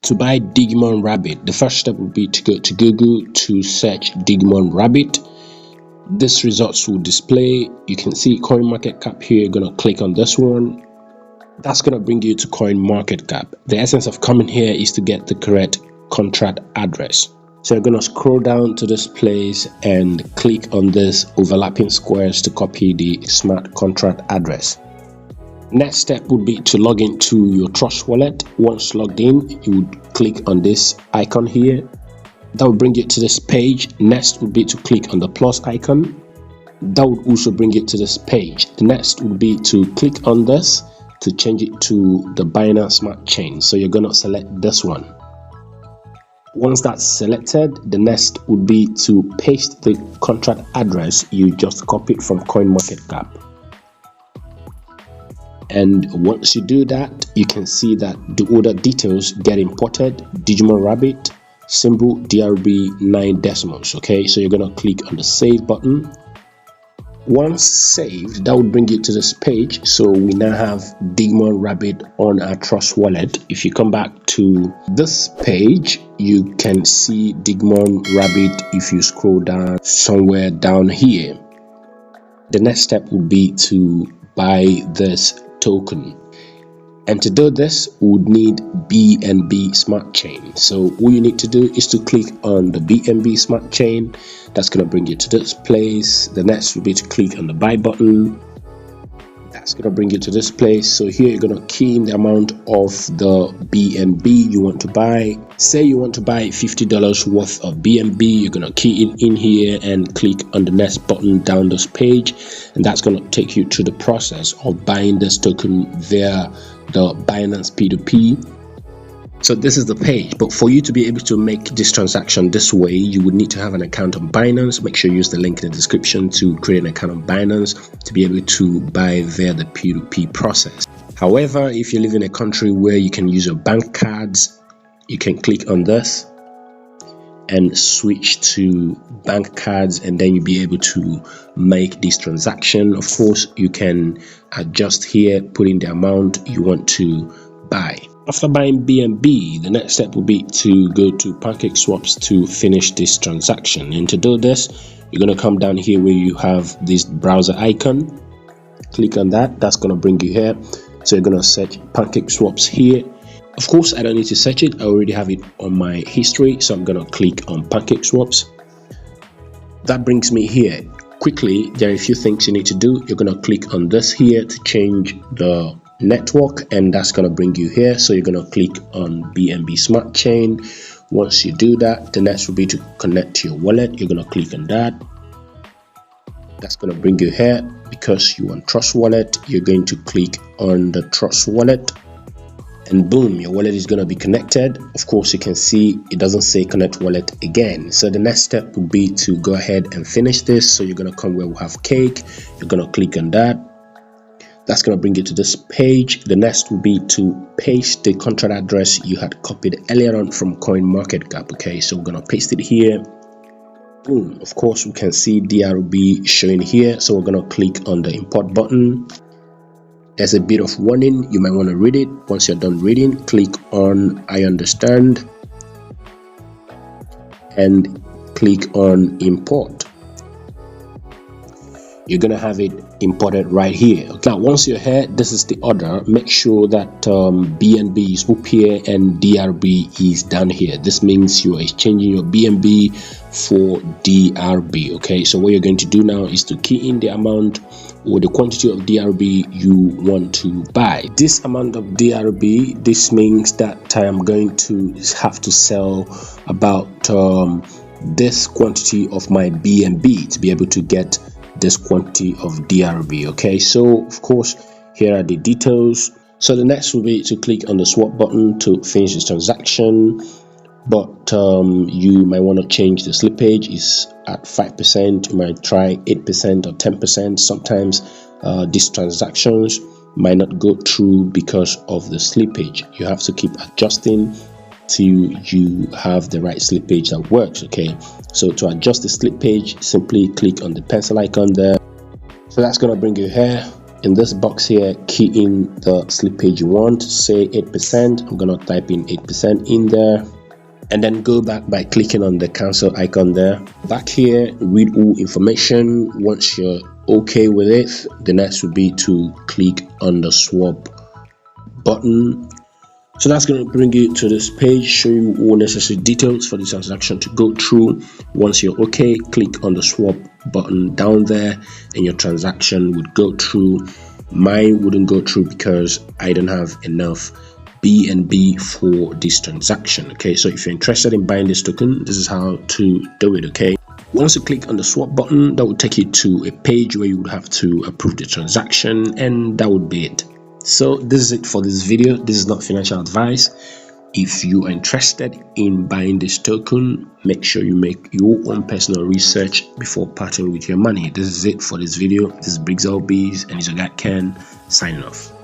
To buy Digimon Rabbit, the first step would be to go to Google to search Digimon Rabbit. This results will display. You can see CoinMarketCap here. You're gonna click on this one. That's gonna bring you to CoinMarketCap. The essence of coming here is to get the correct contract address. So you're gonna scroll down to this place and click on this overlapping squares to copy the smart contract address. Next step would be to log into your Trust Wallet. Once logged in, you would click on this icon here. That will bring you to this page. Next would be to click on the plus icon. That would also bring you to this page. The next would be to click on this to change it to the Binance Smart Chain. So you're gonna select this one. Once that's selected, the next would be to paste the contract address you just copied from CoinMarketCap. And once you do that, you can see that the order details get imported. Digimon Rabbit, symbol DRB 9 decimals. Okay, so you're gonna click on the save button. Once saved, that would bring you to this page. So we now have Digimon Rabbit on our Trust Wallet. If you come back to this page, you can see Digimon Rabbit if you scroll down somewhere down here. The next step would be to buy this token, and to do this we would need BNB Smart Chain. So all you need to do is to click on the BNB Smart Chain. That's going to bring you to this place. The next would be to click on the buy button. That's going to bring you to this place. So here you're going to key in the amount of the BNB you want to buy. Say you want to buy $50 worth of BNB, you're going to key it in here and click on the next button down this page, and that's going to take you through the process of buying this token via the Binance P2P. So this is the page, but for you to be able to make this transaction this way, you would need to have an account on Binance. Make sure you use the link in the description to create an account on Binance to be able to buy via the P2P process. However, if you live in a country where you can use your bank cards, you can click on this and switch to bank cards, and then you'll be able to make this transaction. Of course, you can adjust here, put in the amount you want to buy. After buying BNB, the next step will be to go to Pancakeswaps to finish this transaction. And to do this, you're going to come down here where you have this browser icon. Click on that. That's going to bring you here. So you're going to search Pancakeswaps here. Of course, I don't need to search it. I already have it on my history. So I'm going to click on Pancakeswaps. That brings me here. Quickly, there are a few things you need to do. You're going to click on this here to change the network, and that's going to bring you here. So you're going to click on BNB Smart Chain. Once you do that, the next will be to connect to your wallet. You're going to click on that. That's going to bring you here. Because you want Trust Wallet, you're going to click on the Trust Wallet, and boom, your wallet is going to be connected. Of course, you can see it doesn't say connect wallet again. So the next step would be to go ahead and finish this. So you're going to come where we have cake. You're going to click on that. That's going to bring you to this page. The next will be to paste the contract address you had copied earlier on from CoinMarketCap. Okay, so we're going to paste it here. Boom. Of course, we can see DRB showing here. So we're going to click on the import button. There's a bit of warning. You might want to read it. Once you're done reading, click on I understand and click on import. You're gonna have it imported right here. Now once you're here, this is the order. Make sure that BNB is up here and DRB is down here. This means you are exchanging your BNB for DRB. Okay, so what you're going to do now is to key in the amount or the quantity of DRB you want to buy. This amount of DRB, this means that I'm going to have to sell about this quantity of my BNB to be able to get this quantity of DRB. Okay, so of course here are the details. So the next will be to click on the swap button to finish this transaction, but you might want to change the slippage. Is at 5%. You might try 8% or 10%. Sometimes these transactions might not go through because of the slippage. You have to keep adjusting till you have the right slippage that works. Okay, so to adjust the slippage, simply click on the pencil icon there. So that's going to bring you here. In this box here, key in the slippage you want, say 8%. I'm gonna type in 8% in there, and then go back by clicking on the cancel icon there. Back here, read all information. Once you're okay with it, the next would be to click on the swap button. So that's going to bring you to this page, show you all necessary details for the transaction to go through. Once you're okay, click on the swap button down there and your transaction would go through. Mine wouldn't go through because I don't have enough BNB for this transaction. Okay, so if you're interested in buying this token, this is how to do it. Okay, once you click on the swap button, that will take you to a page where you would have to approve the transaction, and that would be it. So this is it for this video. This is not financial advice. If you are interested in buying this token, make sure you make your own personal research before parting with your money. This is it for this video. This is Briggs LBs, and it's your guy Ken signing off.